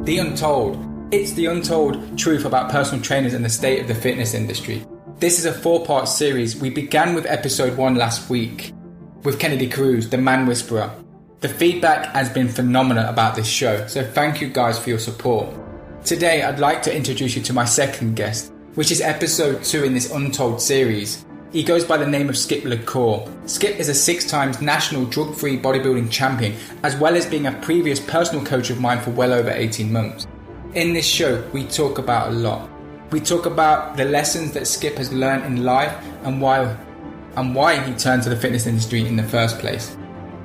The Untold. It's the untold truth about personal trainers and the state of the fitness industry. This is a 4-part series. We began with episode 1 last week with Kennedy Cruz, the man whisperer. The feedback has been phenomenal about this show, so thank you guys for your support. Today I'd like to introduce you to my second guest, which is episode 2 in this Untold series. He goes by the name of Skip Cour. Skip is a 6-time national drug-free bodybuilding champion, as well as being a previous personal coach of mine for well over 18 months. In this show, we talk about a lot. We talk about the lessons that Skip has learned in life and why he turned to the fitness industry in the first place.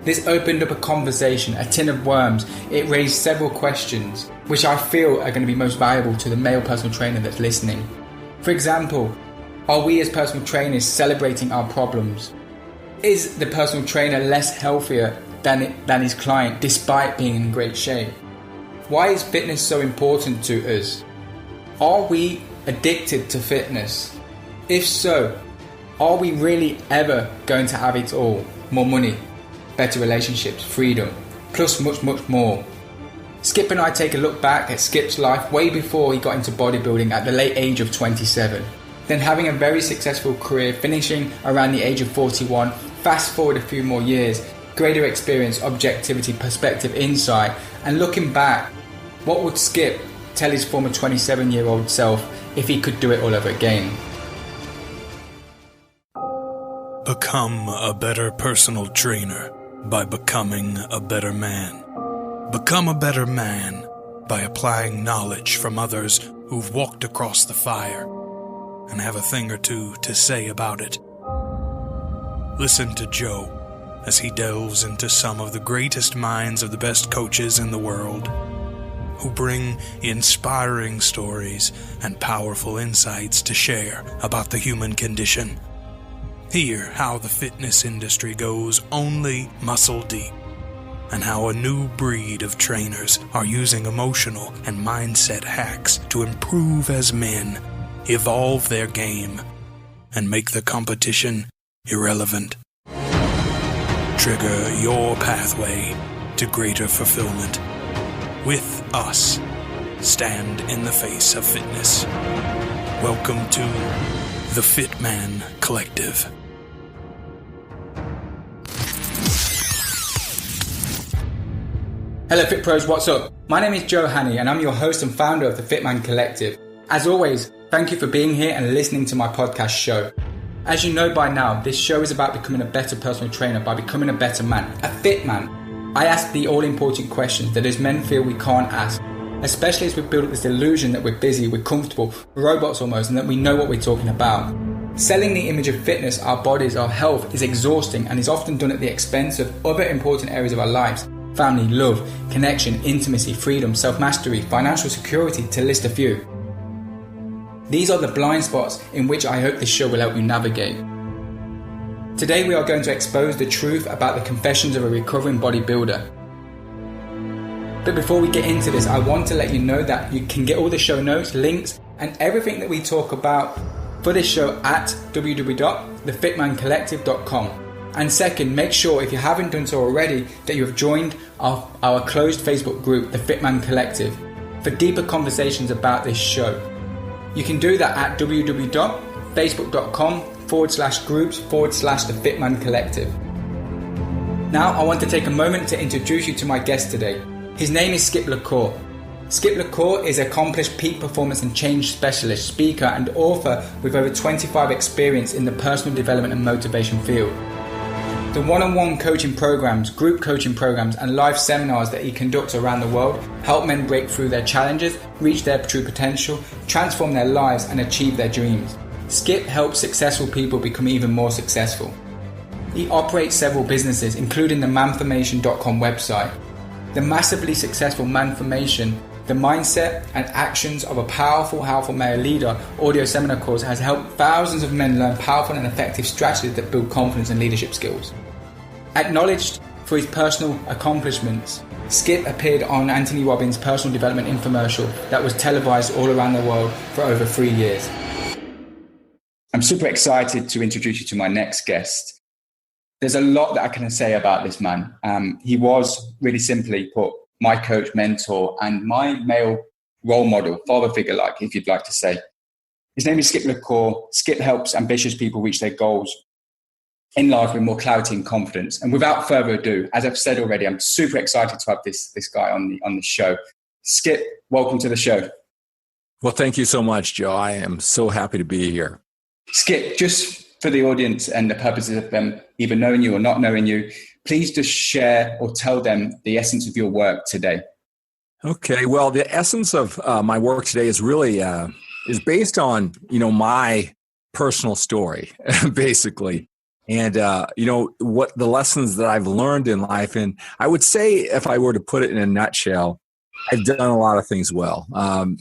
This opened up a conversation, a tin of worms. It raised several questions, which I feel are going to be most valuable to the male personal trainer that's listening. For example, are we as personal trainers celebrating our problems? Is the personal trainer less healthier than his client despite being in great shape? Why is fitness so important to us? Are we addicted to fitness? If so, are we really ever going to have it all? More money, better relationships, freedom, plus much, much more. Skip and I take a look back at Skip's life way before he got into bodybuilding at the late age of 27. Then having a very successful career, finishing around the age of 41, fast forward a few more years, greater experience, objectivity, perspective, insight, and looking back, what would Skip tell his former 27-year-old self if he could do it all over again? Become a better personal trainer by becoming a better man. Become a better man by applying knowledge from others who've walked across the fire and have a thing or two to say about it. Listen to Joe as he delves into some of the greatest minds of the best coaches in the world, who bring inspiring stories and powerful insights to share about the human condition. Hear how the fitness industry goes only muscle deep, and how a new breed of trainers are using emotional and mindset hacks to improve as men, evolve their game, and make the competition irrelevant. Trigger your pathway to greater fulfillment. With us, stand in the face of fitness. Welcome to the Fit Man Collective. Hello Fit Pros, what's up? My name is Joe Hanney and I'm your host and founder of the Fit Man Collective. As always, thank you for being here and listening to my podcast show. As you know by now, this show is about becoming a better personal trainer by becoming a better man, a fit man. I ask the all-important questions that as men feel we can't ask, especially as we build up this illusion that we're busy, we're comfortable, robots almost, and that we know what we're talking about. Selling the image of fitness, our bodies, our health is exhausting and is often done at the expense of other important areas of our lives. Family, love, connection, intimacy, freedom, self-mastery, financial security, to list a few. These are the blind spots in which I hope this show will help you navigate. Today we are going to expose the truth about the confessions of a recovering bodybuilder. But before we get into this, I want to let you know that you can get all the show notes, links, and everything that we talk about for this show at www.thefitmancollective.com. And second, make sure, if you haven't done so already, that you have joined our closed Facebook group, the Fit Man Collective, for deeper conversations about this show. You can do that at www.facebook.com/groups/the Fit Man Collective. Now, I want to take a moment to introduce you to my guest today. His name is Skip Cour. Skip Cour is an accomplished peak performance and change specialist, speaker, and author with over 25 experience in the personal development and motivation field. The one-on-one coaching programs, group coaching programs, and live seminars that he conducts around the world help men break through their challenges, reach their true potential, transform their lives, and achieve their dreams. Skip helps successful people become even more successful. He operates several businesses, including the manformation.com website. The massively successful Manformation, the mindset and actions of a powerful alpha male leader audio seminar course has helped thousands of men learn powerful and effective strategies that build confidence and leadership skills. Acknowledged for his personal accomplishments, Skip appeared on Tony Robbins' personal development infomercial that was televised all around the world for over 3 years. I'm super excited to introduce you to my next guest. There's a lot that I can say about this man. He was, really simply put, my coach, mentor, and my male role model, father figure, like if you'd like to say. His name is Skip Cour. Skip helps ambitious people reach their goals in life with more clarity and confidence. And without further ado, as I've said already, I'm super excited to have this guy on the show. Skip, welcome to the show. Well, thank you so much, Joe. I am so happy to be here. Skip, just for the audience and the purposes of them either knowing you or not knowing you, please just share or tell them the essence of your work today. Okay. Well, the essence of my work today is really is based on, my personal story, basically. And, what the lessons that I've learned in life. And I would say, if I were to put it in a nutshell, I've done a lot of things well,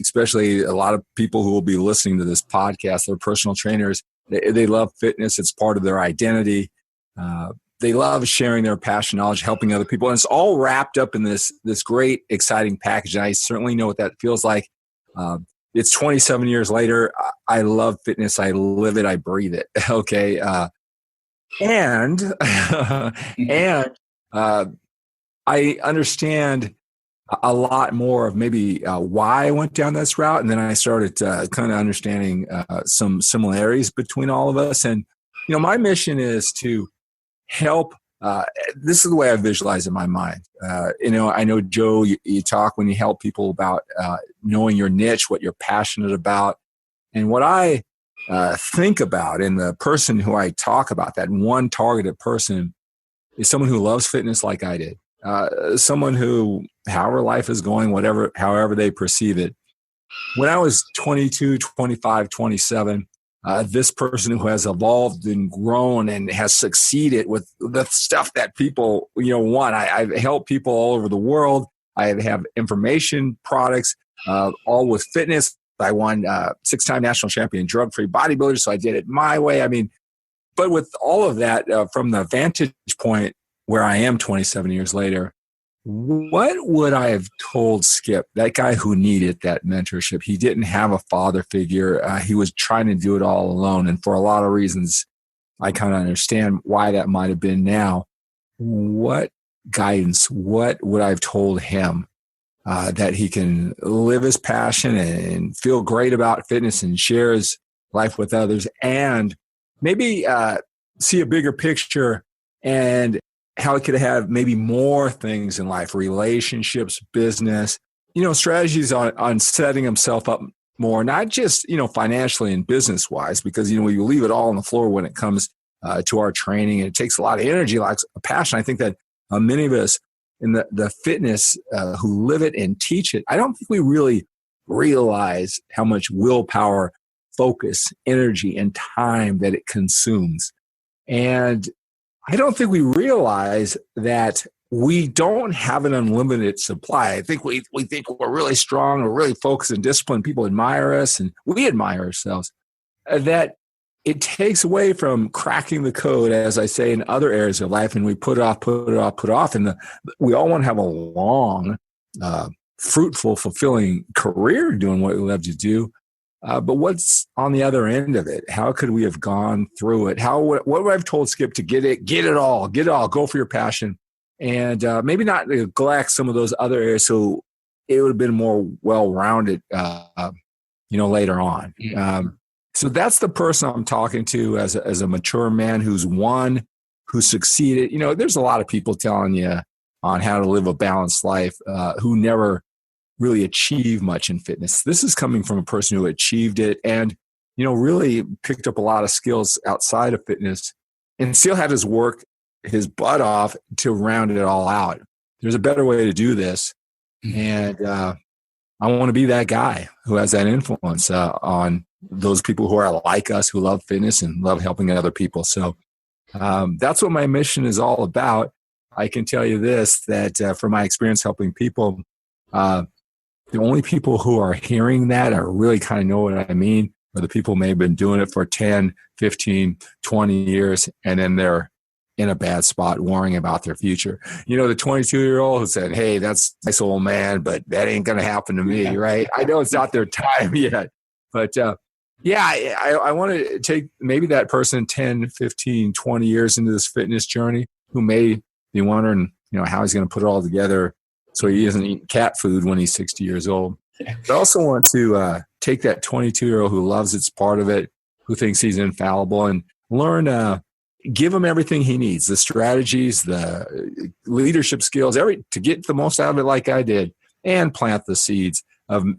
especially a lot of people who will be listening to this podcast. They're personal trainers. They love fitness. It's part of their identity. They love sharing their passion, knowledge, helping other people. And it's all wrapped up in this great, exciting package. And I certainly know what that feels like. It's 27 years later. I love fitness. I live it. I breathe it. Okay. And I understand a lot more of maybe why I went down this route. And then I started kind of understanding some similarities between all of us. And, my mission is to help. This is the way I visualize in my mind. I know, Joe, you talk when you help people about knowing your niche, what you're passionate about. And what I think about in the person who I talk about, that one targeted person, is someone who loves fitness like I did. Someone who, however life is going, however they perceive it. When I was 22, 25, 27, this person who has evolved and grown and has succeeded with the stuff that people, want. I've helped people all over the world. I have information products, all with fitness. I won 6-time national champion drug-free bodybuilder, so I did it my way. But with all of that, from the vantage point where I am 27 years later, what would I have told Skip, that guy who needed that mentorship? He didn't have a father figure. He was trying to do it all alone. And for a lot of reasons, I kind of understand why that might have been now. What guidance, what would I have told him that he can live his passion and feel great about fitness and share his life with others, and maybe see a bigger picture and how it could have maybe more things in life, relationships, business, strategies on setting himself up more, not just, financially and business wise, because, we leave it all on the floor when it comes to our training. And it takes a lot of energy, like a passion. I think that many of us in the fitness who live it and teach it, I don't think we really realize how much willpower, focus, energy, and time that it consumes. And I don't think we realize that we don't have an unlimited supply. I think we think we're really strong, we're really focused and disciplined. People admire us and we admire ourselves. That it takes away from cracking the code, as I say, in other areas of life, and we put it off. And we all want to have a long, fruitful, fulfilling career doing what we love to do. But what's on the other end of it? How could we have gone through it? What would I have told Skip to get it all, go for your passion, and maybe not neglect some of those other areas, so it would have been more well-rounded, later on. So that's the person I'm talking to as a mature man who succeeded. There's a lot of people telling you on how to live a balanced life who never really achieve much in fitness. This is coming from a person who achieved it and, really picked up a lot of skills outside of fitness and still had his butt off to round it all out. There's a better way to do this. And I want to be that guy who has that influence on those people who are like us, who love fitness and love helping other people. So that's what my mission is all about. I can tell you this, that from my experience helping people, the only people who are hearing that or really kind of know what I mean are the people who may have been doing it for 10, 15, 20 years, and then they're in a bad spot worrying about their future. The 22-year-old who said, hey, that's a nice old man, but that ain't going to happen to me, right? I know it's not their time yet. But I want to take maybe that person 10, 15, 20 years into this fitness journey who may be wondering, how he's going to put it all together so he isn't eating cat food when he's 60 years old. But I also want to take that 22-year-old who loves it's part of it, who thinks he's infallible, and learn, give him everything he needs, the strategies, the leadership skills, to get the most out of it like I did, and plant the seeds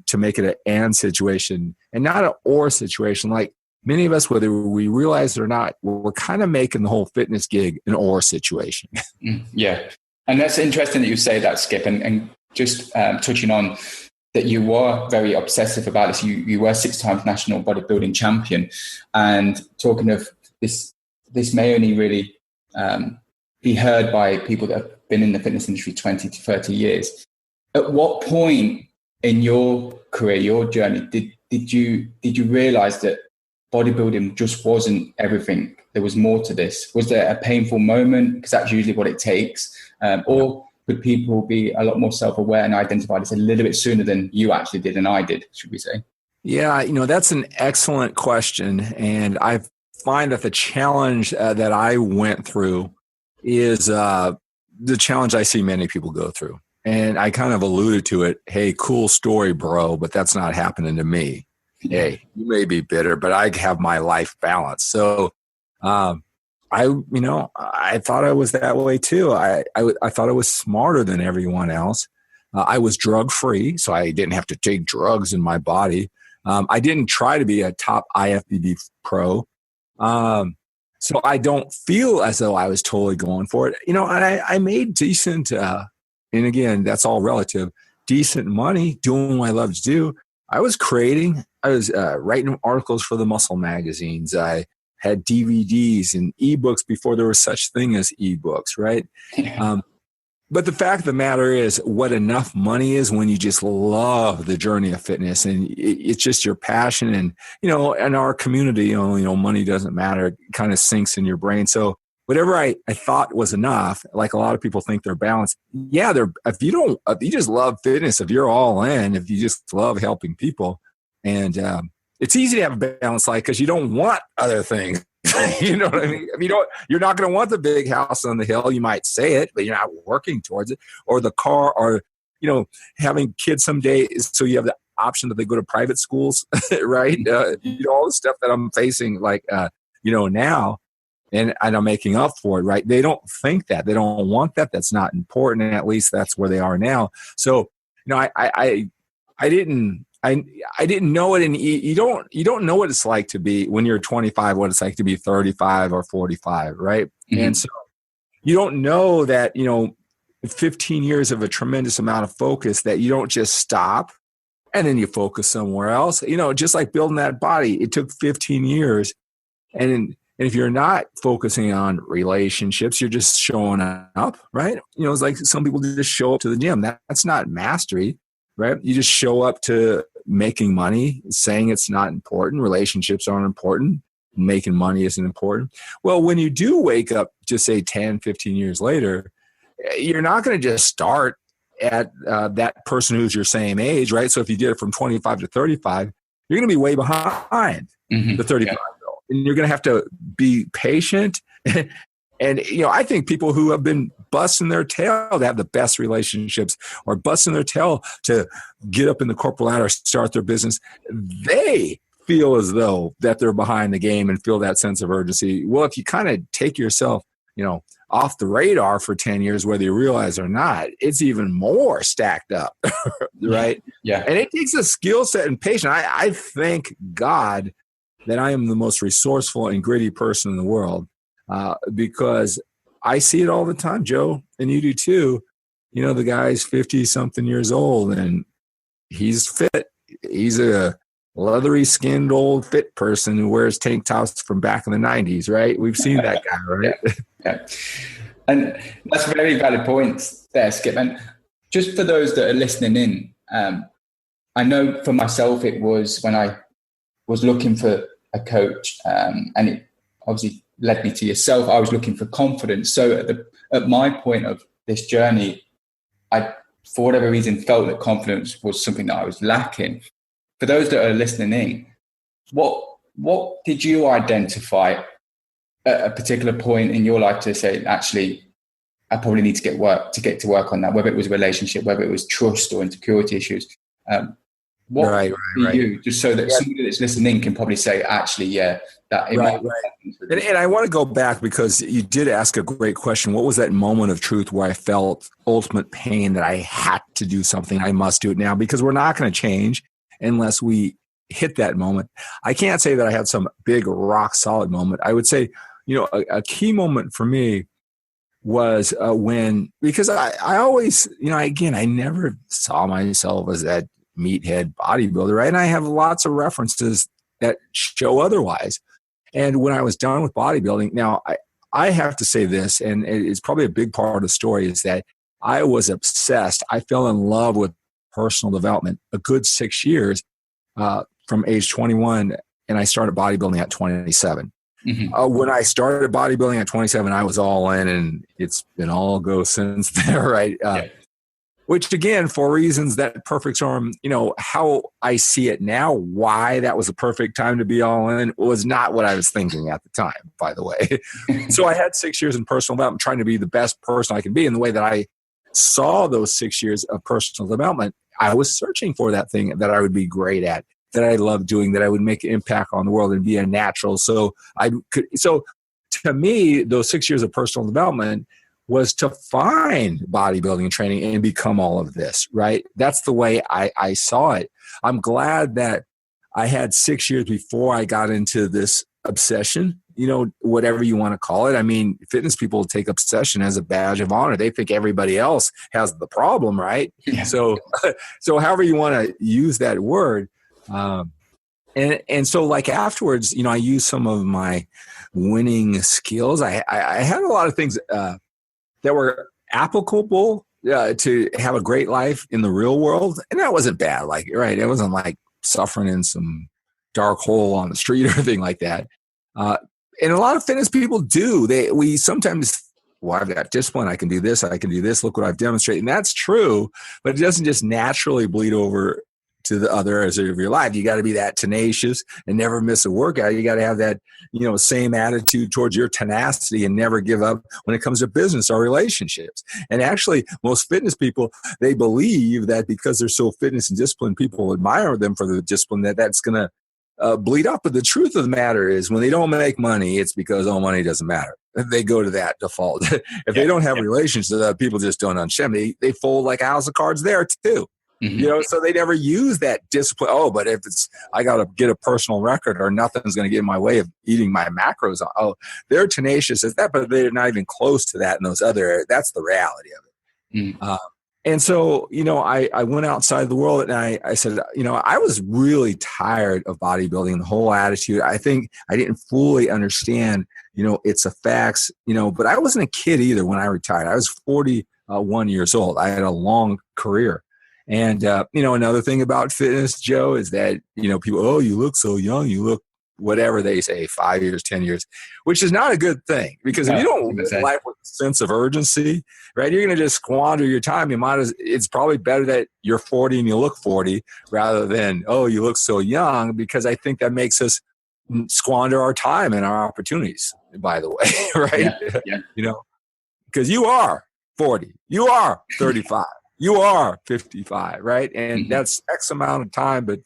to make it an and situation and not an or situation. Like many of us, whether we realize it or not, we're kind of making the whole fitness gig an or situation. Yeah. And that's interesting that you say that, Skip, and just touching on that you were very obsessive about this. You were 6-time national bodybuilding champion, and talking of this may only really be heard by people that have been in the fitness industry 20 to 30 years. At what point in your career, your journey, did you realize that bodybuilding just wasn't everything? There was more to this. Was there a painful moment? Because that's usually what it takes. Or could people be a lot more self-aware and identify this a little bit sooner than you actually did and I did, should we say? Yeah, that's an excellent question. And I find that the challenge that I went through is the challenge I see many people go through. And I kind of alluded to it. Hey, cool story, bro, but that's not happening to me. Hey, you may be bitter, but I have my life balance. So I thought I was that way too. I thought I was smarter than everyone else. I was drug free, so I didn't have to take drugs in my body. I didn't try to be a top IFBB pro. So I don't feel as though I was totally going for it. And I made decent, and again, that's all relative, decent money doing what I love to do. I was writing articles for the muscle magazines. I had DVDs and ebooks before there was such thing as ebooks, right? But the fact of the matter is what enough money is when you just love the journey of fitness and it's just your passion. And, in our community, money doesn't matter. It kind of sinks in your brain. So whatever I thought was enough, like a lot of people think they're balanced. Yeah, if you just love fitness, if you're all in, if you just love helping people, and it's easy to have a balanced life because you don't want other things. You know what I mean? You're not going to want the big house on the hill. You might say it, but you're not working towards it. Or the car, or having kids someday, so you have the option that they go to private schools, right? All the stuff that I'm facing, like now. And I'm making up for it, right? They don't think that. They don't want that. That's not important. At least that's where they are now. So, I didn't know it. And you don't know what it's like to be, when you're 25, what it's like to be 35 or 45, right? Mm-hmm. And so you don't know that, 15 years of a tremendous amount of focus, that you don't just stop and then you focus somewhere else. Just like building that body, it took 15 years. And if you're not focusing on relationships, you're just showing up, right? It's like some people just show up to the gym. That's not mastery, right? You just show up to making money, saying it's not important. Relationships aren't important. Making money isn't important. Well, when you do wake up, just say 10, 15 years later, you're not going to just start at that person who's your same age, right? So if you did it from 25 to 35, you're going to be way behind the 35. And you're going to have to be patient. And, I think people who have been busting their tail to have the best relationships, or busting their tail to get up in the corporate ladder, start their business, they feel as though that they're behind the game and feel that sense of urgency. Well, if you kind of take yourself, off the radar for 10 years, whether you realize or not, it's even more stacked up, right? Yeah. And it takes a skill set and patience. I thank God that I am the most resourceful and gritty person in the world, because I see it all the time, Joe, and you do too. The guy's 50-something years old and he's fit. He's a leathery skinned old fit person who wears tank tops from back in the 90s, right? We've seen that guy, right? Yeah. And that's very valid points there, Skip. And just for those that are listening in, I know for myself, it was when I was looking for a coach, and it obviously led me to yourself. I was looking for confidence. So at my point of this journey, I, for whatever reason, felt that confidence was something that I was lacking. For those that are listening in, what did you identify at a particular point in your life to say, actually, I probably need to get to work on that, whether it was a relationship, whether it was trust or insecurity issues. What right. you, just so that somebody that's listening can probably say, actually, yeah, that it might. And I want to go back because you did ask a great question. What was that moment of truth where I felt ultimate pain that I had to do something? I must do it now, because we're not going to change unless we hit that moment. I can't say that I had some big rock solid moment. I would say, a key moment for me was because I always, again, I never saw myself as that meathead bodybuilder, right? And I have lots of references that show otherwise. And when I was done with bodybuilding, now I have to say this, and it's probably a big part of the story, is that I was obsessed. I fell in love with personal development a good 6 years from age 21, and I started bodybuilding at 27. Mm-hmm. When I started bodybuilding at 27, I was all in, and it's been all go since there, right? Which, again, for reasons that perfect storm, how I see it now, why that was a perfect time to be all in was not what I was thinking at the time, by the way. So I had 6 years in personal development trying to be the best person I can be. And the way that I saw those 6 years of personal development, I was searching for that thing that I would be great at, that I love doing, that I would make an impact on the world and be a natural. So to me, those 6 years of personal development was to find bodybuilding and training and become all of this, right? That's the way I saw it. I'm glad that I had 6 years before I got into this obsession, whatever you want to call it. I mean, fitness people take obsession as a badge of honor. They think everybody else has the problem, right? Yeah. So however you want to use that word. And so like afterwards, I used some of my winning skills. I had a lot of things that were applicable to have a great life in the real world. And that wasn't bad. It wasn't like suffering in some dark hole on the street or anything like that. And a lot of fitness people do. We sometimes, I've got discipline. I can do this. Look what I've demonstrated. And that's true, but it doesn't just naturally bleed over to the other areas of your life. You got to be that tenacious and never miss a workout. You got to have that, same attitude towards your tenacity and never give up when it comes to business or relationships. And actually, most fitness people, they believe that because they're so fitness and disciplined, people admire them for the discipline, that's going to bleed up. But the truth of the matter is, when they don't make money, it's because money doesn't matter. They go to that default. If they don't have relationships, people just don't understand. They fold like a house of cards there too. Mm-hmm. So they never use that discipline. But if I got to get a personal record or nothing's going to get in my way of eating my macros. They're tenacious as that, but they're not even close to that in those other areas. That's the reality of it. Mm-hmm. And so, I went outside the world and I said, I was really tired of bodybuilding, the whole attitude. I think I didn't fully understand, its effects, but I wasn't a kid either when I retired. I was 41 years old. I had a long career. And, another thing about fitness, Joe, is that, people, you look so young, you look whatever they say, 5 years, 10 years, which is not a good thing, because if you don't live life with a sense of urgency, right, you're going to just squander your time. It's probably better that you're 40 and you look 40 rather than, you look so young, because I think that makes us squander our time and our opportunities, by the way, right? Yeah. Because you are 40, you are 35. You are 55, right? And that's X amount of time, but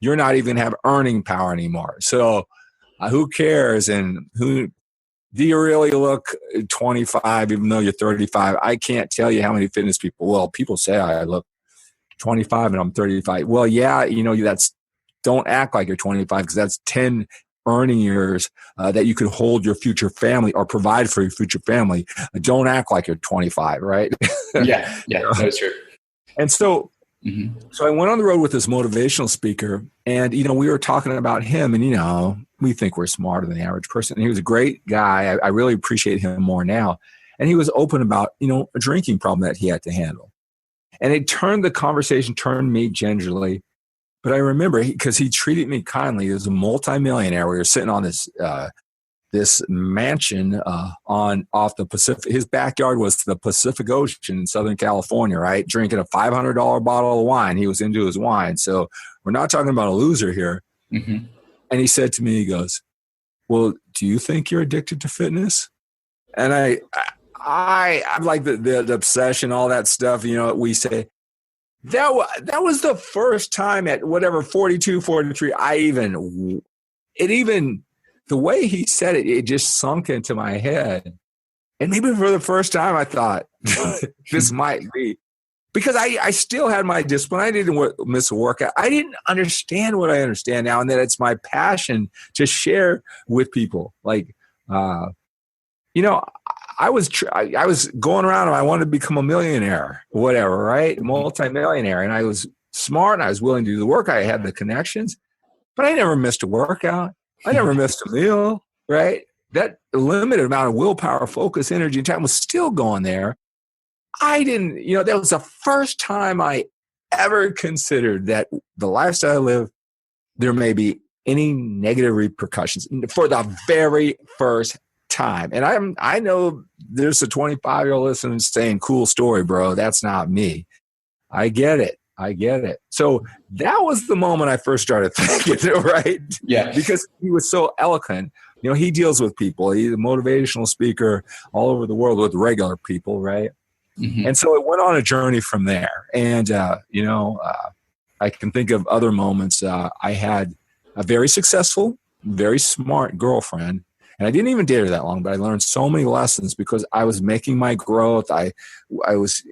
you're not even have earning power anymore. So who cares? And do you really look 25 even though you're 35? I can't tell you how many fitness people say I look 25 and I'm 35. Well, yeah, don't act like you're 25, because that's 10 earning years that you could hold your future family or provide for your future family. Don't act like you're 25, right? Yeah, that's true. And so, so I went on the road with this motivational speaker, and, we were talking about him, and, we think we're smarter than the average person. And he was a great guy. I really appreciate him more now. And he was open about, a drinking problem that he had to handle. And it turned me gingerly. But I remember, because he treated me kindly. He was a multimillionaire. We were sitting on this mansion off the Pacific. His backyard was the Pacific Ocean in Southern California, right? Drinking a $500 bottle of wine. He was into his wine. So we're not talking about a loser here. Mm-hmm. And he said to me, he goes, "Well, do you think you're addicted to fitness?" And I'm like the obsession, all that stuff, we say that was the first time at whatever, 42, 43, the way he said it, it just sunk into my head. And maybe for the first time I thought this might be, because I still had my discipline. I didn't miss a workout. I didn't understand what I understand now, and that it's my passion to share with people. Like, I was going around and I wanted to become a millionaire, whatever, right? Multi-millionaire. And I was smart and I was willing to do the work. I had the connections, but I never missed a workout. I never missed a meal, right? That limited amount of willpower, focus, energy, and time was still going there. I didn't, that was the first time I ever considered that the lifestyle I live, there may be any negative repercussions for the very first time. And I know there's a 25-year-old listening saying, cool story, bro. That's not me. I get it. So that was the moment I first started thinking, right? Yeah. Because he was so eloquent. He deals with people. He's a motivational speaker all over the world with regular people, right? Mm-hmm. And so it went on a journey from there. And, I can think of other moments. I had a very successful, very smart girlfriend. And I didn't even date her that long, but I learned so many lessons because I was making my growth. I was,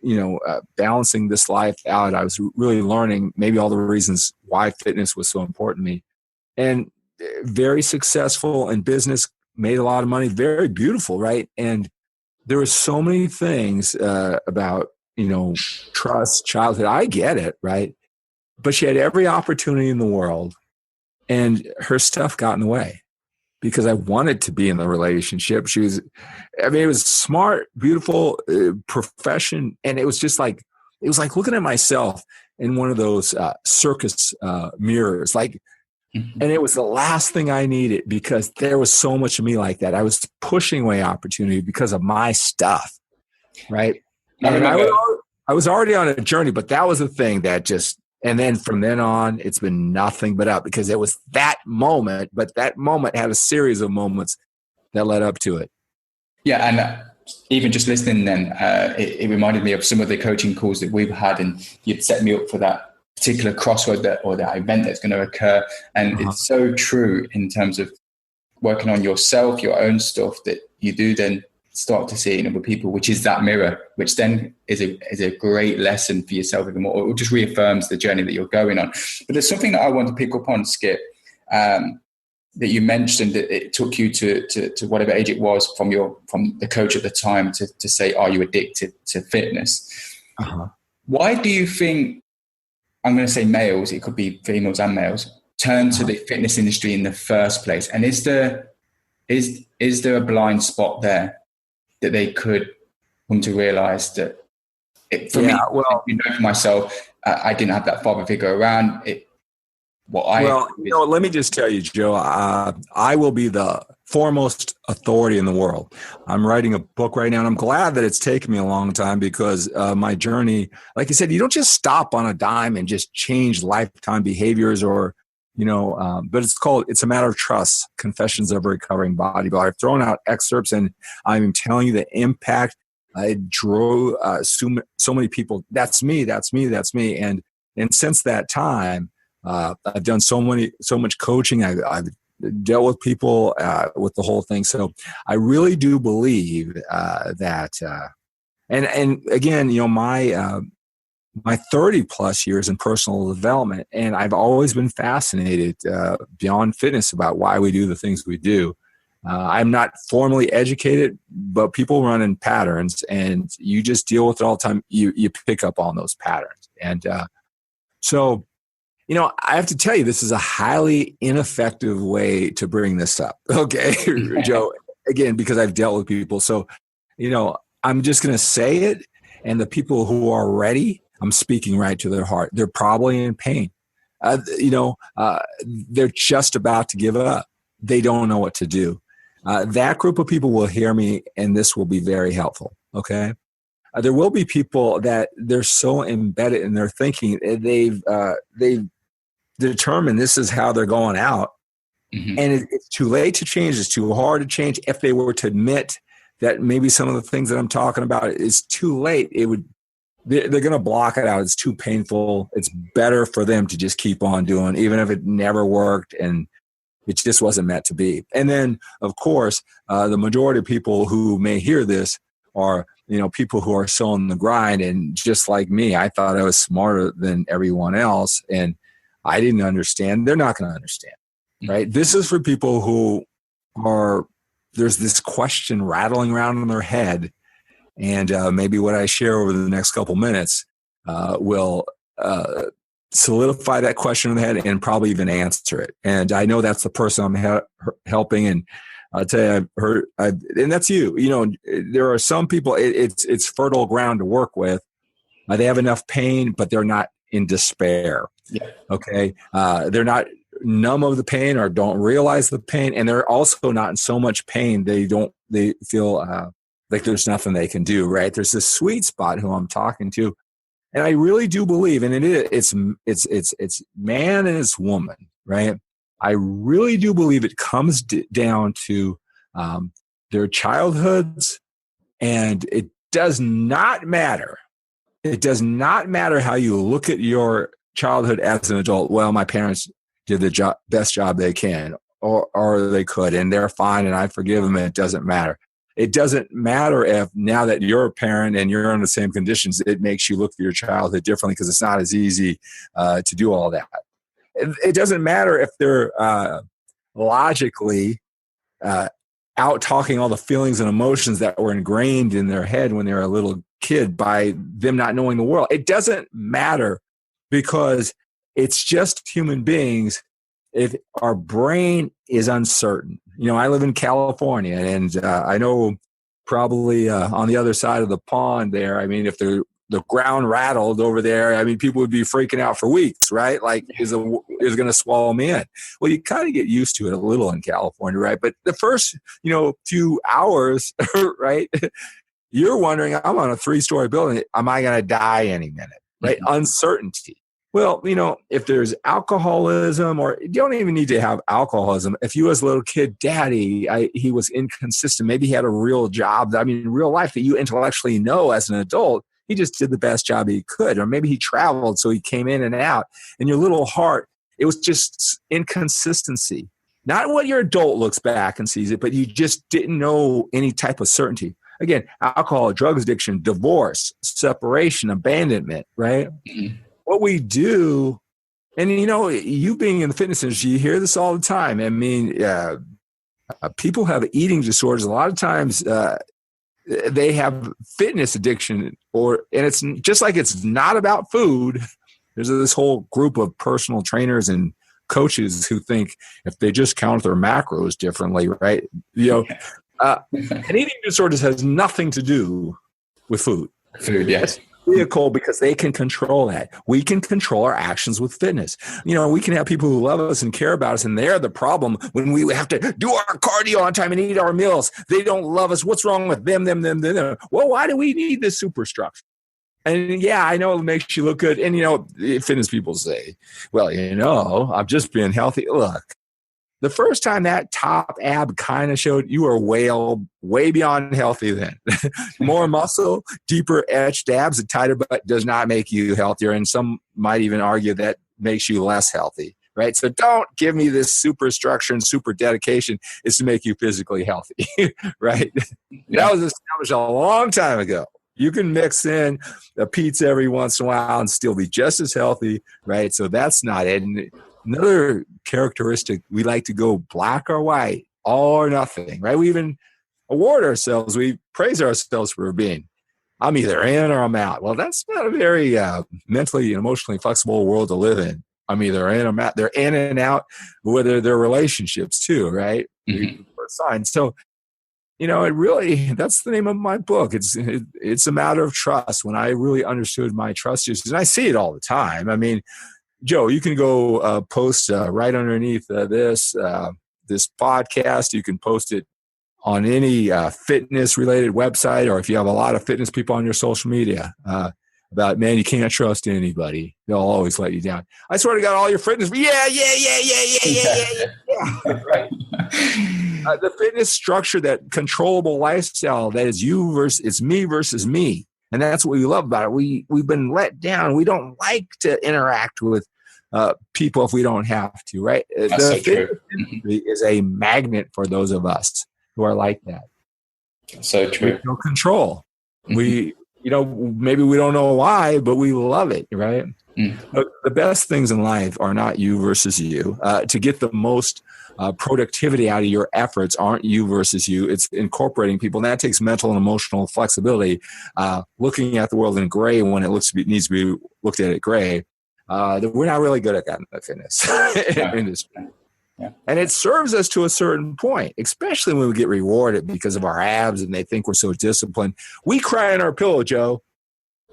balancing this life out. I was really learning maybe all the reasons why fitness was so important to me. And very successful in business, made a lot of money, very beautiful, right? And there were so many things about, trust, childhood. I get it, right? But she had every opportunity in the world, and her stuff got in the way because I wanted to be in the relationship. It was smart, beautiful profession. And it was like looking at myself in one of those circus mirrors, and it was the last thing I needed because there was so much of me like that. I was pushing away opportunity because of my stuff, right? And I was already on a journey, but that was the thing that and then from then on, it's been nothing but up because it was that moment, but that moment had a series of moments that led up to it. Yeah, and even just listening then, it reminded me of some of the coaching calls that we've had, and you'd set me up for that particular crossroad or that event that's going to occur. And It's so true in terms of working on yourself, your own stuff, that you do then start to see in other people, which is that mirror, which then is a great lesson for yourself even more. It just reaffirms the journey that you're going on. But there's something that I want to pick up on, Skip, that you mentioned that it took you to whatever age it was from the coach at the time to say, are you addicted to fitness? Why do you think, I'm going to say males, it could be females and males, turn to the fitness industry in the first place? And is there a blind spot there that they could come to realize that for myself, I didn't have that father figure around it. Let me just tell you, Joe, I will be the foremost authority in the world. I'm writing a book right now, and I'm glad that it's taken me a long time because my journey, like I said, you don't just stop on a dime and just change lifetime behaviors but it's a matter of trust. Confessions of a Recovering Bodybuilder. I've thrown out excerpts, and I'm telling you the impact I drew so many people. That's me. And since that time, I've done so much coaching. I've dealt with people with the whole thing. So I really do believe that. And again, my 30 plus years in personal development, and I've always been fascinated beyond fitness about why we do the things we do. I'm not formally educated, but people run in patterns, and you just deal with it all the time. You pick up on those patterns. And so I have to tell you, this is a highly ineffective way to bring this up. Okay, Joe, again, because I've dealt with people. So, I'm just going to say it. And the people who are ready, I'm speaking right to their heart. They're probably in pain. They're just about to give up. They don't know what to do. That group of people will hear me, and this will be very helpful. Okay. There will be people that they're so embedded in their thinking, they've determined this is how they're going out. Mm-hmm. And it's too late to change. It's too hard to change. If they were to admit that maybe some of the things that I'm talking about is too late, they're going to block it out. It's too painful. It's better for them to just keep on doing, even if it never worked and it just wasn't meant to be. And then, of course, the majority of people who may hear this are, people who are still on the grind. And just like me, I thought I was smarter than everyone else, and I didn't understand. They're not going to understand, right? This is for people who there's this question rattling around in their head. And maybe what I share over the next couple minutes will solidify that question in the head and probably even answer it. And I know that's the person I'm helping. And I'll tell you, and that's you. There are some people, it's fertile ground to work with. They have enough pain, but they're not in despair. Yeah. Okay. They're not numb of the pain or don't realize the pain. And they're also not in so much pain. They feel like there's nothing they can do, right? There's this sweet spot who I'm talking to. And I really do believe, and it's man and it's woman, right? I really do believe it comes down to their childhoods, and it does not matter. It does not matter how you look at your childhood as an adult. Well, my parents did the best job they can, or they could, and they're fine, and I forgive them, and it doesn't matter. It doesn't matter if now that you're a parent and you're in the same conditions, it makes you look at your childhood differently because it's not as easy to do all that. It doesn't matter if they're logically out talking all the feelings and emotions that were ingrained in their head when they were a little kid by them not knowing the world. It doesn't matter because it's just human beings. If our brain is uncertain. I live in California, and I know probably on the other side of the pond there, I mean, if the ground rattled over there, I mean, people would be freaking out for weeks, right? Like, is going to swallow me in. Well, you kind of get used to it a little in California, right? But the first, few hours, right, you're wondering, I'm on a 3-story building. Am I going to die any minute, right? Mm-hmm. Uncertainty. Well, if there's alcoholism, or you don't even need to have alcoholism. If you as a little kid, daddy, he was inconsistent. Maybe he had a real job. I mean, real life that you intellectually know as an adult, he just did the best job he could. Or maybe he traveled, so he came in and out. And your little heart, it was just inconsistency. Not what your adult looks back and sees it, but you just didn't know any type of certainty. Again, alcohol, drugs addiction, divorce, separation, abandonment, right? Mm-hmm. What we do, and you being in the fitness industry, you hear this all the time. I mean, people have eating disorders. A lot of times they have fitness addiction, and it's just like it's not about food. There's this whole group of personal trainers and coaches who think if they just count their macros differently, right? And eating disorders has nothing to do with food. Food, yes. Vehicle, because they can control that. We can control our actions with fitness. We can have people who love us and care about us, and they're the problem when we have to do our cardio on time and eat our meals. They don't love us. What's wrong with them? Well, why do we need this superstructure? And yeah, I know it makes you look good. And fitness people say, well, I'm just being healthy. Look, the first time that top ab kind of showed, you were way beyond healthy then. More muscle, deeper etched abs, a tighter butt does not make you healthier. And some might even argue that makes you less healthy, right? So don't give me this super structure and super dedication is to make you physically healthy, right? Yeah. That was established a long time ago. You can mix in a pizza every once in a while and still be just as healthy, right? So that's not it. And another characteristic, we like to go black or white, all or nothing, right? We even award ourselves, we praise ourselves for being, I'm either in or I'm out. Well, that's not a very mentally and emotionally flexible world to live in. I'm either in or I'm out. They're in and out, whether they're relationships too, right? Mm-hmm. So, it really, that's the name of my book. It's a matter of trust. When I really understood my trust issues, and I see it all the time. I mean, Joe, you can go post right underneath this podcast. You can post it on any fitness-related website, or if you have a lot of fitness people on your social media, about, man, you can't trust anybody. They'll always let you down. I swear to God, all your fitness, yeah. Right. The fitness structure, that controllable lifestyle, that is it's me versus me. And that's what we love about it. We've been let down. We don't like to interact with people if we don't have to, right? That's the so fitness true. industry is a magnet for those of us who are like that. So true. We feel control. We, maybe we don't know why, but we love it, right? Look, the best things in life are not you versus you. To get the most productivity out of your efforts aren't you versus you. It's incorporating people. And that takes mental and emotional flexibility. Looking at the world in gray when it needs to be looked at it gray. We're not really good at that in the fitness industry. Yeah. And it serves us to a certain point, especially when we get rewarded because of our abs and they think we're so disciplined. We cry in our pillow, Joe.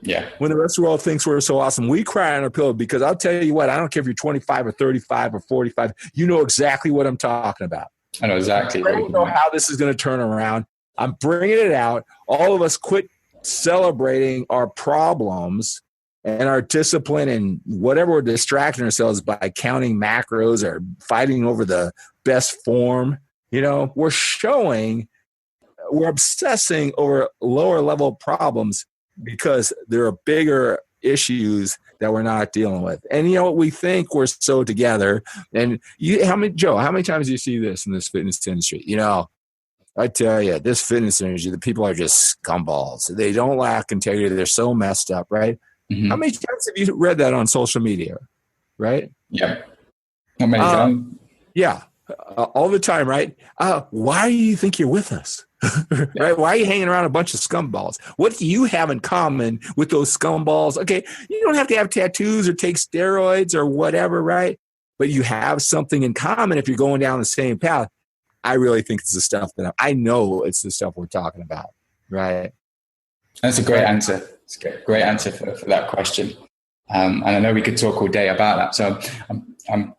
Yeah. When the rest of the world thinks we're so awesome, we cry on our pillow because I'll tell you what, I don't care if you're 25 or 35 or 45, you know exactly what I'm talking about. I know exactly. I don't know how this is going to turn around. I'm bringing it out. All of us quit celebrating our problems and our discipline and whatever we're distracting ourselves by counting macros or fighting over the best form. We're obsessing over lower level problems because there are bigger issues that we're not dealing with. And we think we're so together. And how many times do you see this in this fitness industry? I tell you, this fitness industry, the people are just scumballs. They don't lack integrity. They're so messed up, right? Mm-hmm. How many times have you read that on social media, right? Yeah. How many times? Yeah. All the time, right? Why do you think you're with us? Right? Why are you hanging around a bunch of scumballs? What do you have in common with those scumballs? Okay, you don't have to have tattoos or take steroids or whatever, right? But you have something in common if you're going down the same path. I really think it's the stuff that I know it's the stuff we're talking about, right? That's a great answer. It's a great answer for that question. And I know we could talk all day about that. So I'm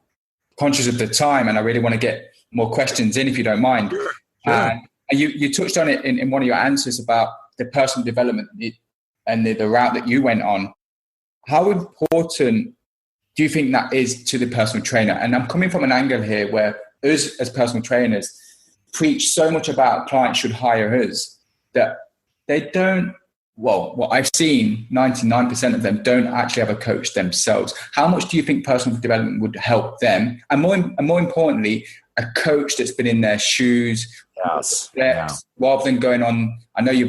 conscious of the time and I really want to get more questions in if you don't mind. Sure. And you touched on it in one of your answers about the personal development and the route that you went on. How important do you think that is to the personal trainer? And I'm coming from an angle here where us as personal trainers preach so much about clients should hire us that they don't. Well, what I've seen, 99% of them don't actually have a coach themselves. How much do you think personal development would help them? And more importantly, a coach that's been in their shoes, rather than going on. I know you've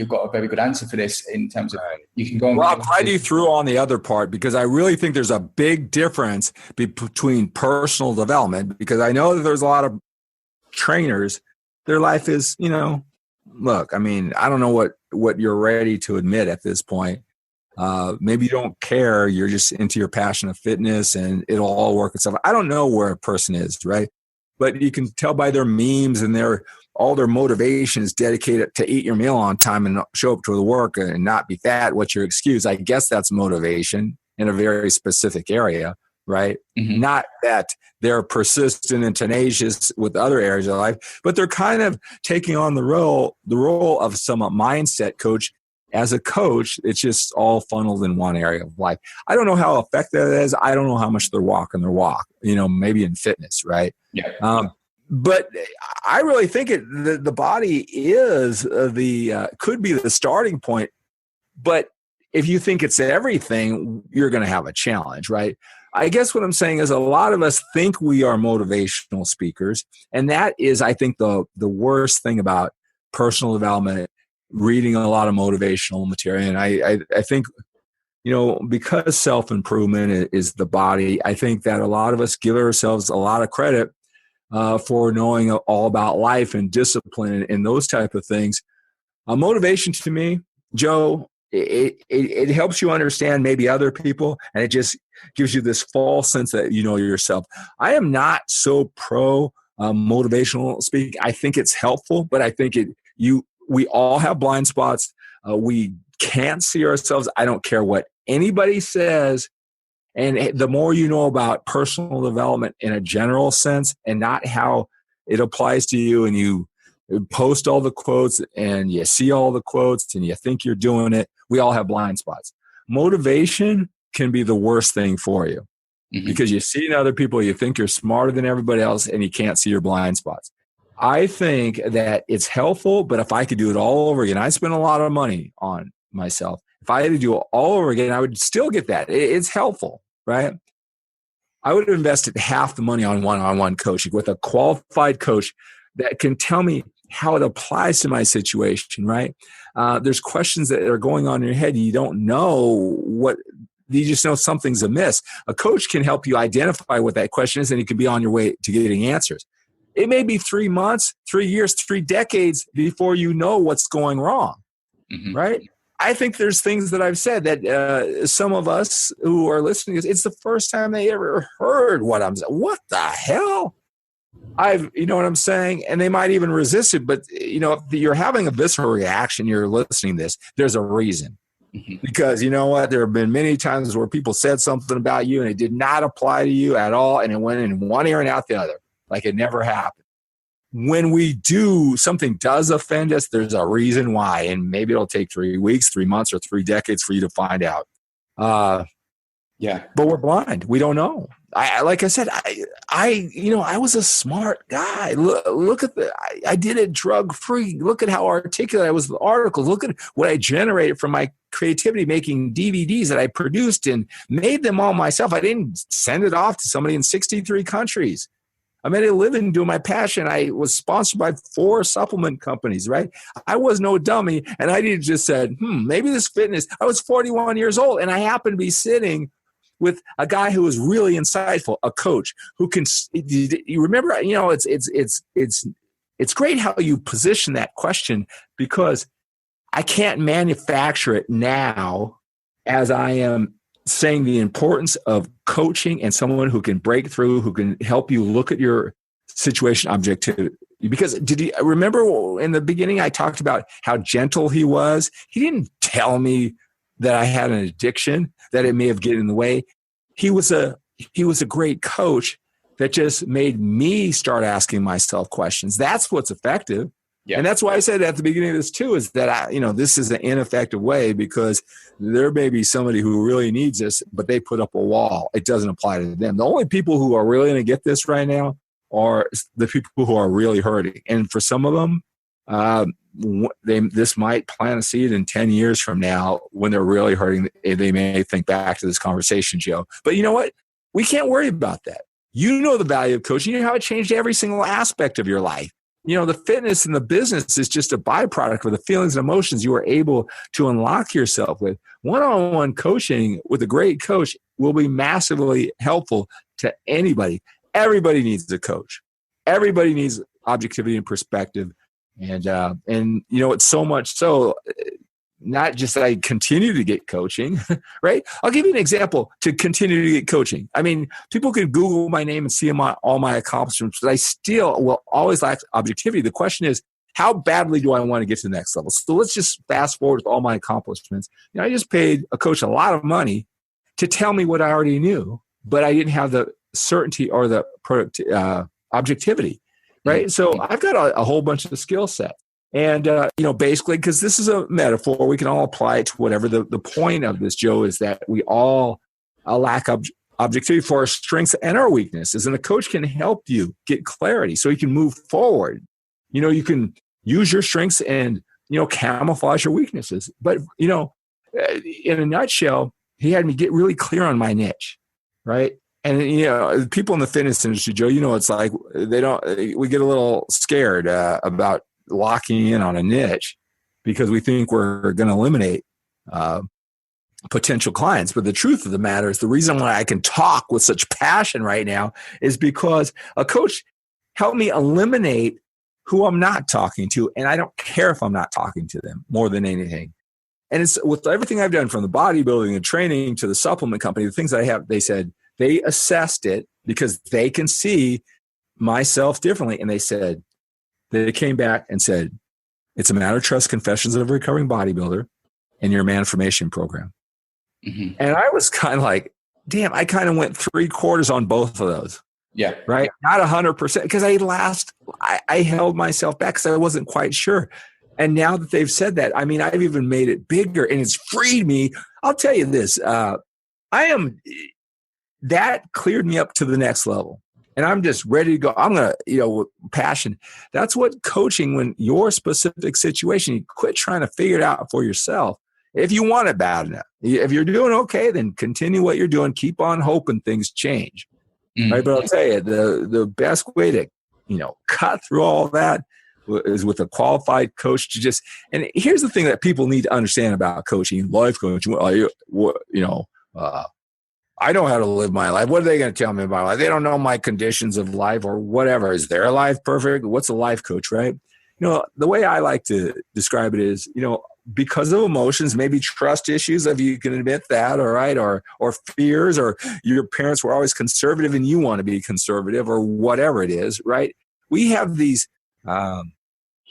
got a very good answer for this in terms of you can go on. Well, I'm glad you threw on the other part because I really think there's a big difference between personal development, because I know that there's a lot of trainers, their life is, look, I mean, I don't know what you're ready to admit at this point. Maybe you don't care. You're just into your passion of fitness and it'll all work itself. I don't know where a person is, right? But you can tell by their memes and all their motivation is dedicated to eat your meal on time and show up to the work and not be fat. What's your excuse? I guess that's motivation in a very specific area, right? Mm-hmm. Not that they're persistent and tenacious with other areas of life, but they're kind of taking on the role of some mindset coach. As a coach, it's just all funneled in one area of life. I don't know how effective it is. I don't know how much they're walking their walk, maybe in fitness, right? Yeah. But I really think the body is could be the starting point. But if you think it's everything, you're going to have a challenge, right? I guess what I'm saying is a lot of us think we are motivational speakers. And that is, I think, the worst thing about personal development, reading a lot of motivational material. And I think, because self-improvement is the body, I think that a lot of us give ourselves a lot of credit for knowing all about life and discipline and those type of things. Motivation to me, Joe, it helps you understand maybe other people, and it just gives you this false sense that you know yourself. I am not so pro motivational speaking. I think it's helpful, but I think we all have blind spots. We can't see ourselves. I don't care what anybody says. And the more you know about personal development in a general sense and not how it applies to you, and you post all the quotes and you see all the quotes and you think you're doing it, we all have blind spots. Motivation can be the worst thing for you. Mm-hmm. Because you see in other people, you think you're smarter than everybody else and you can't see your blind spots. I think that it's helpful, but if I could do it all over again, I spend a lot of money on myself. If I had to do it all over again, I would still get that. It's helpful, right? I would have invested half the money on one-on-one coaching with a qualified coach that can tell me how it applies to my situation, right? There's questions that are going on in your head. And you don't know what, you just know something's amiss. A coach can help you identify what that question is, and you can be on your way to getting answers. It may be 3 months, 3 years, 3 decades before you know what's going wrong, right? I think there's things that I've said that some of us who are listening, it's the first time they ever heard what I'm saying. What the hell? You know what I'm saying? And they might even resist it. But, if you're having a visceral reaction, you're listening to this, there's a reason. Because you know what? There have been many times where people said something about you and it did not apply to you at all. And it went in one ear and out the other, like it never happened. When something does offend us, there's a reason why. And maybe it'll take 3 weeks, 3 months, or 3 decades for you to find out. But we're blind. We don't know. Like I said, I was a smart guy. Look at I did it drug free. Look at how articulate I was with the articles. Look at what I generated from my creativity, making DVDs that I produced and made them all myself. I didn't send it off to somebody in 63 countries. I made a living doing my passion. I was sponsored by 4 supplement companies, right? I was no dummy. And I just said, maybe this fitness. I was 41 years old and I happened to be sitting with a guy who was really insightful, a coach who can, you remember, it's great how you position that question, because I can't manufacture it now as I am saying the importance of coaching and someone who can break through, who can help you look at your situation objectively. Because did you remember in the beginning, I talked about how gentle he was? He didn't tell me that I had an addiction, that it may have gotten in the way. He was a great coach that just made me start asking myself questions. That's what's effective. Yeah. And that's why I said at the beginning of this too, is that this is an ineffective way, because there may be somebody who really needs this, but they put up a wall. It doesn't apply to them. The only people who are really going to get this right now are the people who are really hurting. And for some of them, this might plant a seed in 10 years from now when they're really hurting. They may think back to this conversation, Joe. But you know what? We can't worry about that. You know the value of coaching. You know how it changed every single aspect of your life. The fitness and the business is just a byproduct of the feelings and emotions you are able to unlock yourself with. One-on-one coaching with a great coach will be massively helpful to anybody. Everybody needs a coach. Everybody needs objectivity and perspective. And it's so much so, not just that I continue to get coaching, right? I'll give you an example to continue to get coaching. I mean, people can Google my name and see all my accomplishments, but I still will always lack objectivity. The question is, how badly do I want to get to the next level? So let's just fast forward with all my accomplishments. I just paid a coach a lot of money to tell me what I already knew, but I didn't have the certainty or the objectivity, right? So I've got a whole bunch of skill sets. And, basically, because this is a metaphor, we can all apply it to whatever. The point of this, Joe, is that we all lack objectivity for our strengths and our weaknesses. And a coach can help you get clarity so you can move forward. You can use your strengths and, camouflage your weaknesses. But, in a nutshell, he had me get really clear on my niche, right? And, people in the fitness industry, Joe, it's like we get a little scared about locking in on a niche because we think we're going to eliminate potential clients. But the truth of the matter is, the reason why I can talk with such passion right now is because a coach helped me eliminate who I'm not talking to. And I don't care if I'm not talking to them more than anything. And it's with everything I've done, from the bodybuilding and training to the supplement company, the things I have, they said they assessed it because they can see myself differently. And they came back and said, it's a matter of trust, confessions of a recovering bodybuilder, and your manformation program. Mm-hmm. And I was kind of like, damn, I kind of went 3/4 on both of those. Yeah. Right. Not 100%, because I held myself back because I wasn't quite sure. And now that they've said that, I mean, I've even made it bigger and it's freed me. I'll tell you this, that cleared me up to the next level. and I'm just ready to go. I'm going to, with passion. That's what coaching, when your specific situation, you quit trying to figure it out for yourself. If you want it bad enough, if you're doing okay, then continue what you're doing. Keep on hoping things change. Right. But I'll tell you, the best way to, cut through all that is with a qualified coach to just, and here's the thing that people need to understand about coaching, life coaching. I know how to live my life. What are they going to tell me about life? They don't know my conditions of life or whatever. Is their life perfect? What's a life coach, right? The way I like to describe it is, because of emotions, maybe trust issues, if you can admit that, all right, or fears, or your parents were always conservative and you want to be conservative, or whatever it is, right? We have these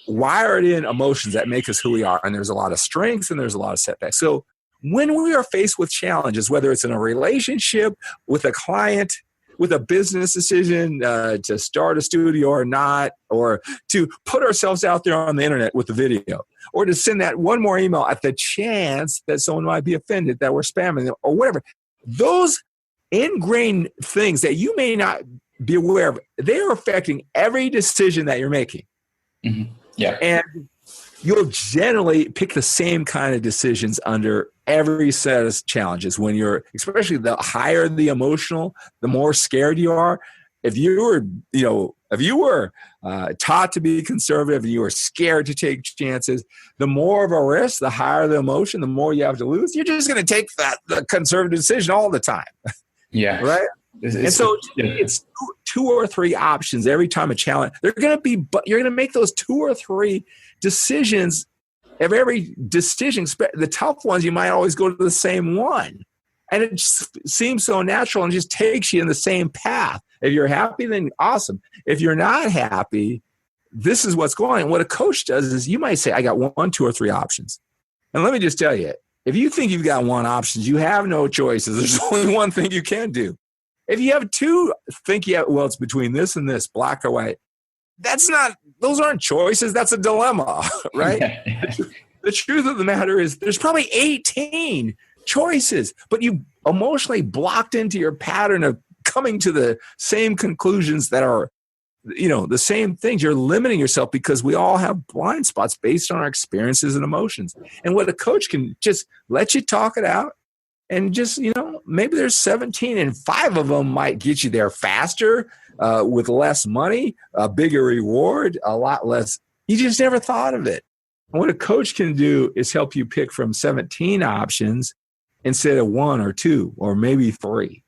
wired in emotions that make us who we are, and there's a lot of strengths and there's a lot of setbacks. So when we are faced with challenges, whether it's in a relationship, with a client, with a business decision to start a studio or not, or to put ourselves out there on the internet with a video, or to send that one more email at the chance that someone might be offended that we're spamming them, or whatever. Those ingrained things that you may not be aware of, they're affecting every decision that you're making. Mm-hmm. Yeah. And you'll generally pick the same kind of decisions under every set of challenges. When you're, especially the higher the emotional, the more scared you are. If you were taught to be conservative and you were scared to take chances, the more of a risk, the higher the emotion, the more you have to lose. You're just going to take the conservative decision all the time. Yeah. Right. It's two or three options every time a challenge. They're going to be, but you're going to make those two or three decisions. Of every decision, the tough ones, you might always go to the same one. And it just seems so natural and just takes you in the same path. If you're happy, then awesome. If you're not happy, this is what's going on. What a coach does is you might say, I got 1, 2, or 3 options. And let me just tell you, if you think you've got 1 option, you have no choices. There's only one thing you can do. If you have 2, it's between this and this, black or white. Those aren't choices. That's a dilemma, right? The truth of the matter is there's probably 18 choices, but you emotionally blocked into your pattern of coming to the same conclusions that are, the same things. You're limiting yourself because we all have blind spots based on our experiences and emotions. And what a coach can just let you talk it out. And just, maybe there's 17 and 5 of them might get you there faster, with less money, a bigger reward, a lot less. You just never thought of it. And what a coach can do is help you pick from 17 options instead of 1 or 2 or maybe 3.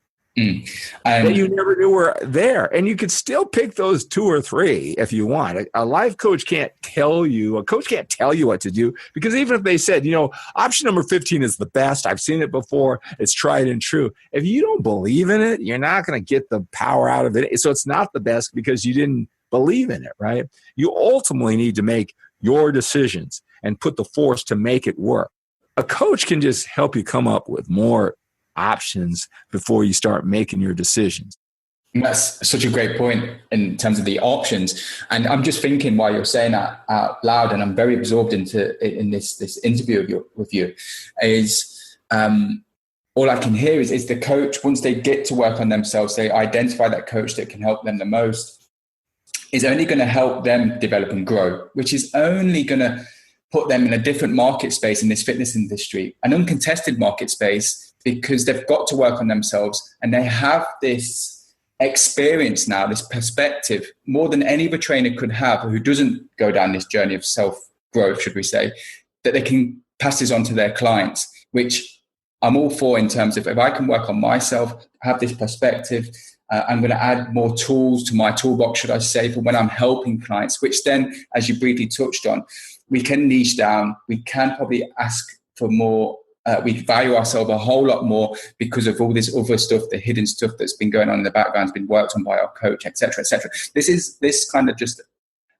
That you never knew were there. And you could still pick those 2 or 3 if you want. A life coach can't tell you what to do, because even if they said, option number 15 is the best, I've seen it before, it's tried and true. If you don't believe in it, you're not going to get the power out of it. So it's not the best because you didn't believe in it, right? You ultimately need to make your decisions and put the force to make it work. A coach can just help you come up with more options before you start making your decisions. That's such a great point in terms of the options. And I'm just thinking while you're saying that out loud, and I'm very absorbed in this interview with you, is all I can hear is the coach, once they get to work on themselves, they identify that coach that can help them the most, is only going to help them develop and grow, which is only going to put them in a different market space in this fitness industry, an uncontested market space, because they've got to work on themselves and they have this experience now, this perspective, more than any other trainer could have who doesn't go down this journey of self-growth, should we say, that they can pass this on to their clients, which I'm all for in terms of if I can work on myself, have this perspective, I'm going to add more tools to my toolbox, should I say, for when I'm helping clients, which then, as you briefly touched on, we can niche down, we can probably ask for more. We value ourselves a whole lot more because of all this other stuff, the hidden stuff that's been going on in the background, has been worked on by our coach, etc., etc. This kind of just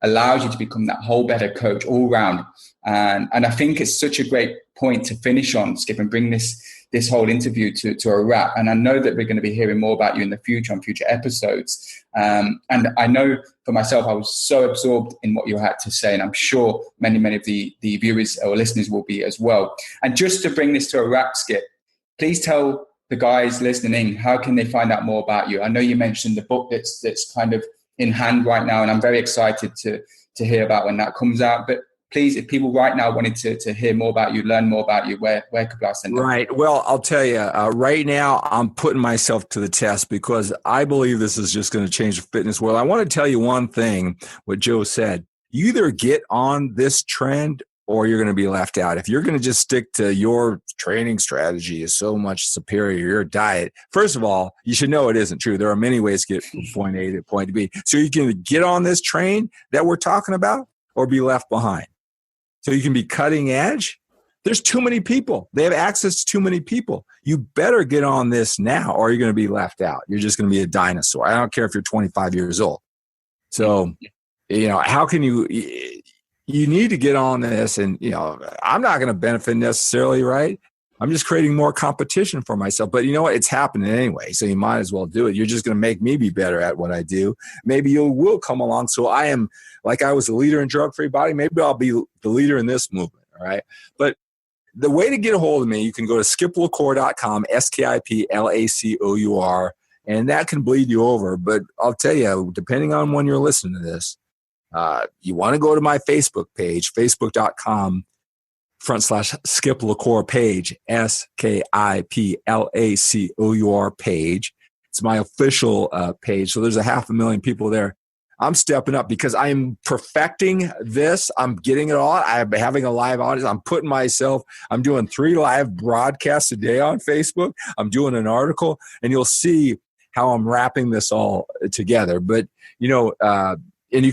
allows you to become that whole better coach all round. And I think it's such a great point to finish on, Skip, and bring this whole interview to a wrap. And I know that we're going to be hearing more about you in the future on future episodes. And I know for myself, I was so absorbed in what you had to say, and I'm sure many of the viewers or listeners will be as well. And just to bring this to a wrap, Skip, please tell the guys listening, how can they find out more about you? I know you mentioned the book that's kind of in hand right now, and I'm very excited to hear about when that comes out. But please, if people right now wanted to hear more about you, learn more about you, where could I send them? Right. Well, I'll tell you, right now I'm putting myself to the test because I believe this is just going to change the fitness world. I want to tell you one thing, what Joe said. You either get on this trend or you're going to be left out. If you're going to just stick to your training strategy is so much superior, your diet, first of all, you should know it isn't true. There are many ways to get from point A to point B. So you can get on this train that we're talking about or be left behind. So you can be cutting edge. There's too many people. They have access to too many people. You better get on this now or you're going to be left out. You're just going to be a dinosaur. I don't care if you're 25 years old. So, how can you need to get on this and, I'm not going to benefit necessarily, right? I'm just creating more competition for myself. But you know what? It's happening anyway. So you might as well do it. You're just going to make me be better at what I do. Maybe you will come along. So I am, like I was a leader in drug-free body. Maybe I'll be the leader in this movement. All right. But the way to get a hold of me, you can go to skiplacour.com, SKIPLACOUR, and that can bleed you over. But I'll tell you, depending on when you're listening to this, you want to go to my Facebook page, facebook.com/Skip LaCour page, SKIPLACOUR page. It's my official page. So there's 500,000 people there. I'm stepping up because I'm perfecting this. I'm getting it all. I'm having a live audience. I'm doing 3 live broadcasts a day on Facebook. I'm doing an article, and you'll see how I'm wrapping this all together. But, and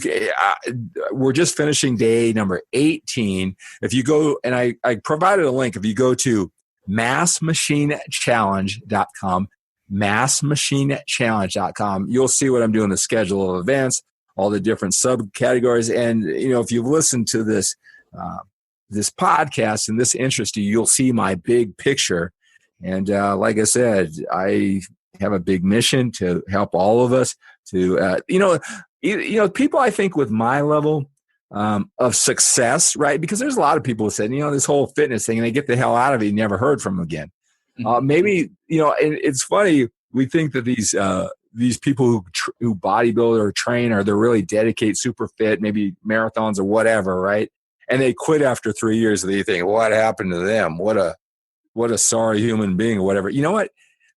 we're just finishing day number 18. If you go, and I provided a link, if you go to massmachinechallenge.com, massmachinechallenge.com, you'll see what I'm doing, the schedule of events, all the different subcategories. And, if you've listened to this podcast and this interests you, you'll see my big picture. And like I said, I have a big mission to help all of us to, people, I think, with my level of success, right? Because there's a lot of people who said, this whole fitness thing, and they get the hell out of it, you never heard from them again. Maybe, and it's funny, we think that these people who bodybuild or train, or they're really dedicated, super fit, maybe marathons or whatever, right? And they quit after 3 years, and they think, what happened to them? What a sorry human being or whatever. You know what?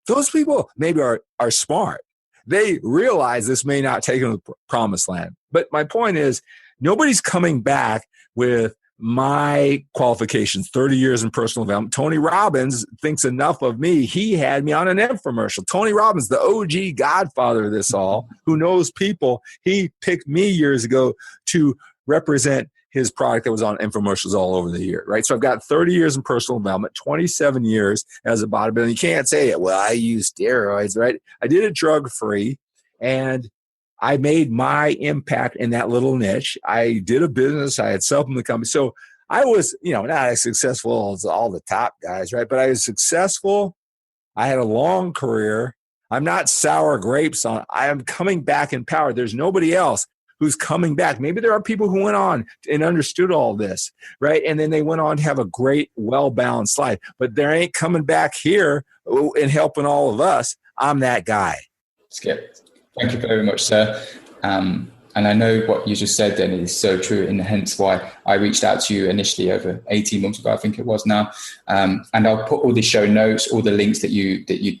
Those people maybe are smart. They realize this may not take them to the promised land. But my point is, nobody's coming back with my qualifications, 30 years in personal development. Tony Robbins thinks enough of me. He had me on an infomercial. Tony Robbins, the OG godfather of this all, who knows people, he picked me years ago to represent his product that was on infomercials all over the year, right? So I've got 30 years in personal development, 27 years as a bodybuilder. You can't say it, well, I use steroids, right? I did it drug-free, and I made my impact in that little niche. I did a business. I had supplement company. So I was, not as successful as all the top guys, right? But I was successful. I had a long career. I'm not sour grapes I am coming back in power. There's nobody else who's coming back. Maybe there are people who went on and understood all this, right? And then they went on to have a great, well-balanced life. But they ain't coming back here and helping all of us. I'm that guy. Skip, thank you very much, sir. And I know what you just said then is so true, and hence why I reached out to you initially over 18 months ago, I think it was now. And I'll put all the show notes, all the links that you gave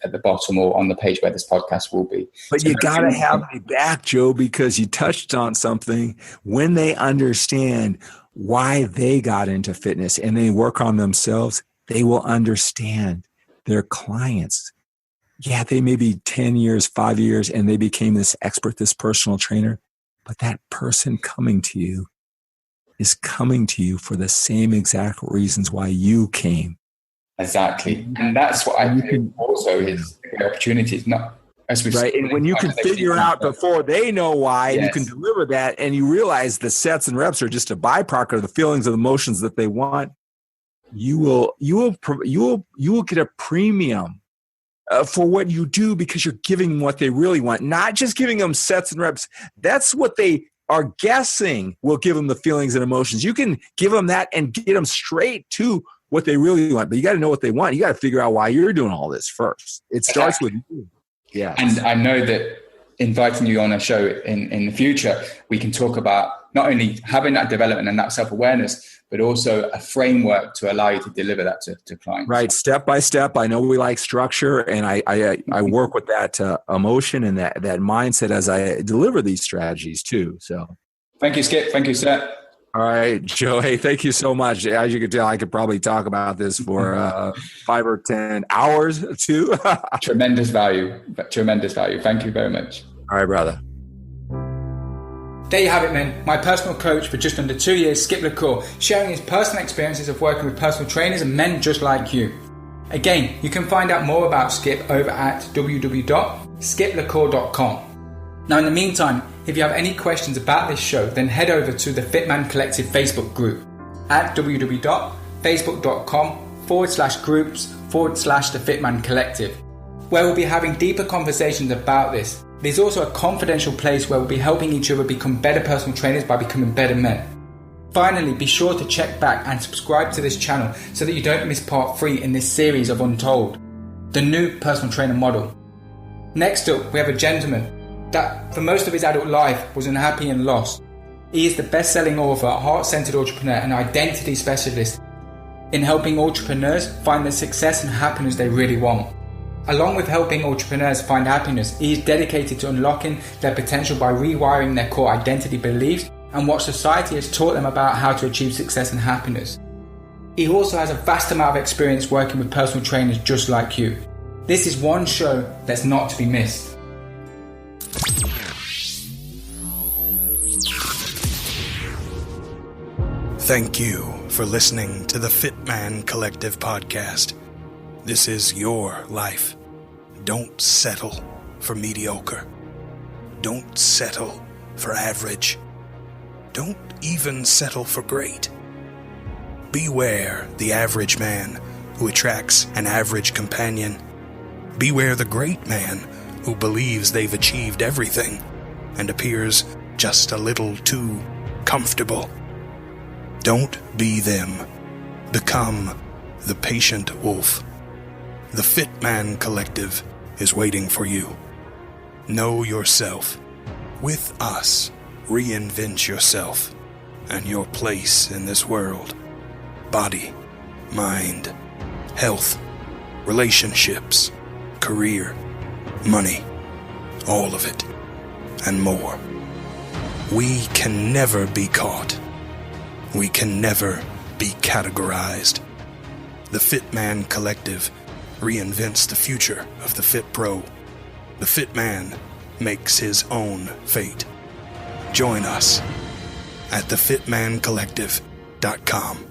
at the bottom or on the page where this podcast will be. But you got to have me back, Joe, because you touched on something. When they understand why they got into fitness and they work on themselves, they will understand their clients. Yeah, they may be 10 years, 5 years, and they became this expert, this personal trainer. But that person coming to you is coming to you for the same exact reasons why you came. Exactly. And that's what I think also is the opportunity. It's not, as we right. And when you can figure out before they know why, yes, you can deliver that, and you realize the sets and reps are just a byproduct of the feelings and emotions that they want, you will get a premium for what you do, because you're giving them what they really want, not just giving them sets and reps. That's what they are guessing will give them the feelings and emotions. You can give them that and get them straight to what they really want. But you got to know what they want. You got to figure out why you're doing all this first. It starts with you. Yeah. And I know that inviting you on a show in the future, we can talk about not only having that development and that self-awareness, but also a framework to allow you to deliver that to clients. Right. Step by step. I know we like structure, and I work with that emotion and that mindset as I deliver these strategies too. So thank you, Skip. Thank you, Seth. All right, Joe. Hey, thank you so much. As you can tell, I could probably talk about this for 5 or 10 hours too. Tremendous value. Thank you very much. All right, brother. There you have it, men. My personal coach for just under 2 years, Skip Cour, sharing his personal experiences of working with personal trainers and men just like you. Again, you can find out more about Skip over at www.skiplacour.com. Now, in the meantime, if you have any questions about this show, then head over to the Fitman Collective Facebook group at www.facebook.com/groups/the Fitman Collective, where we'll be having deeper conversations about this. There's also a confidential place where we'll be helping each other become better personal trainers by becoming better men. Finally, be sure to check back and subscribe to this channel so that you don't miss part 3 in this series of Untold, the new personal trainer model. Next up, we have a gentleman that for most of his adult life was unhappy and lost. He is the best-selling author, heart-centered entrepreneur and identity specialist in helping entrepreneurs find the success and happiness they really want. Along with helping entrepreneurs find happiness, he is dedicated to unlocking their potential by rewiring their core identity beliefs and what society has taught them about how to achieve success and happiness. He also has a vast amount of experience working with personal trainers just like you. This is one show that's not to be missed. Thank you for listening to the Fitman Collective podcast. This is your life. Don't settle for mediocre. Don't settle for average. Don't even settle for great. Beware the average man who attracts an average companion. Beware the great man who believes they've achieved everything and appears just a little too comfortable. Don't be them. Become the patient wolf. The Fitman Collective is waiting for you. Know yourself. With us, reinvent yourself and your place in this world. Body, mind, health, relationships, career, money, all of it, and more. We can never be caught. We can never be categorized. The Fitman Collective reinvents the future of the Fit Pro. The Fit Man makes his own fate. Join us at thefitmancollective.com.